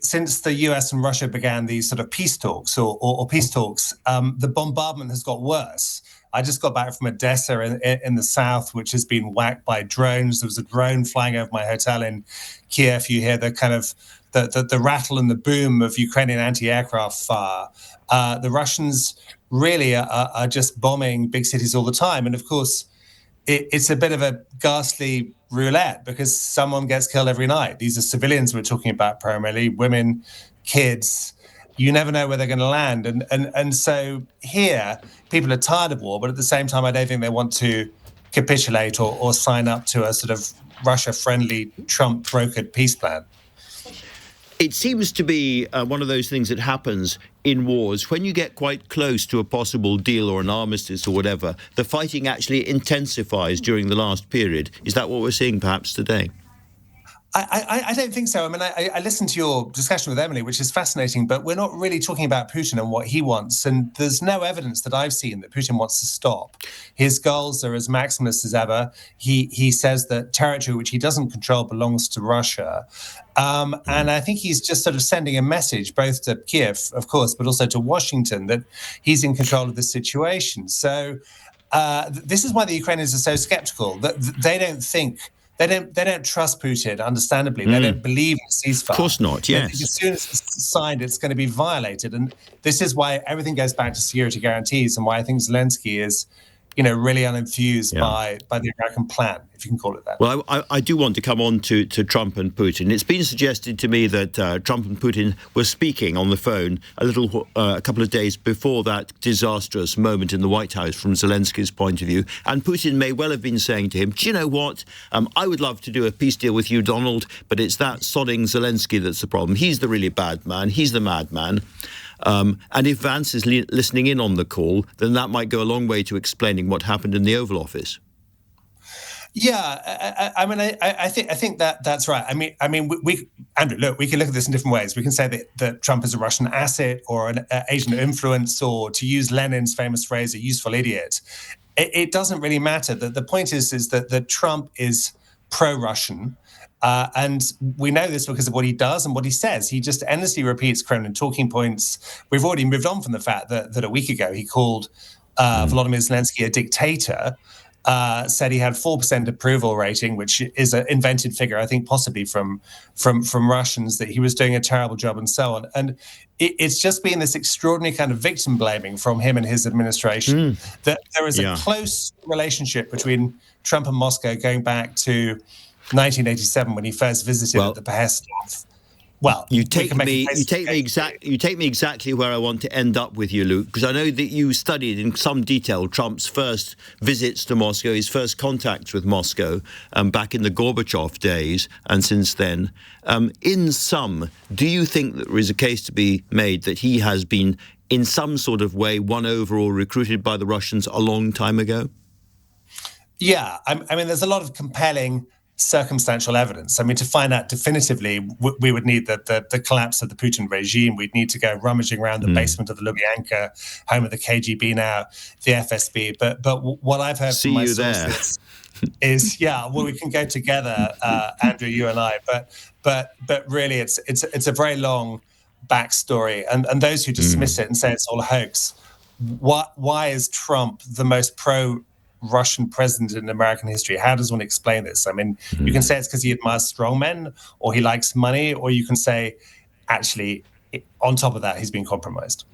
since the US and Russia began these sort of peace talks or peace talks, the bombardment has got worse. I just got back from Odessa in the south, which has been whacked by drones. There was a drone flying over my hotel in Kiev. You hear the kind of the rattle and the boom of Ukrainian anti-aircraft fire. The Russians really are just bombing big cities all the time. And of course, it's a bit of a ghastly roulette because someone gets killed every night. These are civilians we're talking about primarily, women, kids. You never know where they're going to land. And so here, people are tired of war, but at the same time, I don't think they want to capitulate or sign up to a sort of Russia-friendly, Trump-brokered peace plan. It seems to be one of those things that happens in wars. When you get quite close to a possible deal or an armistice or whatever, the fighting actually intensifies during the last period. Is that what we're seeing perhaps today? I don't think so. I mean, I listened to your discussion with Emily, which is fascinating, but we're not really talking about Putin and what he wants. And there's no evidence that I've seen that Putin wants to stop. His goals are as maximalist as ever. He says that territory which he doesn't control belongs to Russia. And I think he's just sort of sending a message both to Kiev, of course, but also to Washington that he's in control of the situation. So this is why the Ukrainians are so skeptical, that they don't think. They don't trust Putin, understandably. They don't believe in a ceasefire. Of course not, yes. As soon as it's signed, it's going to be violated. And this is why everything goes back to security guarantees and why I think Zelenskyy is, really unenthused by the American plan, if you can call it that. Well, I do want to come on to Trump and Putin. It's been suggested to me that Trump and Putin were speaking on the phone a couple of days before that disastrous moment in the White House from Zelenskyy's point of view. And Putin may well have been saying to him, do you know what? I would love to do a peace deal with you, Donald, but it's that sodding Zelenskyy that's the problem. He's the really bad man. He's the madman. And if Vance is listening in on the call, then that might go a long way to explaining what happened in the Oval Office. Yeah, I think that's right. Andrew, look, we can look at this in different ways. We can say that Trump is a Russian asset or an agent of influence, or to use Lenin's famous phrase, a useful idiot. It doesn't really matter. The point is that Trump is pro-Russian. And we know this because of what he does and what he says. He just endlessly repeats Kremlin talking points. We've already moved on from the fact that a week ago he called Volodymyr Zelenskyy a dictator, said he had 4% approval rating, which is an invented figure, I think possibly from Russians, that he was doing a terrible job and so on. And it's just been this extraordinary kind of victim blaming from him and his administration, that there is a close relationship between Trump and Moscow going back to 1987 when he first visited at the behest of. Well, you take me exactly where I want to end up with you, Luke, because I know that you studied in some detail Trump's first visits to Moscow, his first contacts with Moscow, back in the Gorbachev days, and since then. In sum, do you think that there is a case to be made that he has been, in some sort of way, won over or recruited by the Russians a long time ago? Yeah, I mean, there's a lot of compelling circumstantial evidence. I mean, to find out definitively, we would need the collapse of the Putin regime. We'd need to go rummaging around the basement of the Lubyanka, home of the KGB now, the FSB. But what I've heard from my sources is, we can go together, Andrew, you and I. But really, it's a very long backstory. And those who dismiss it and say it's all a hoax, why is Trump the most pro-Russian president in American history? How does one explain this? I mean, you can say it's because he admires strongmen or he likes money, or you can say, actually, on top of that, he's been compromised.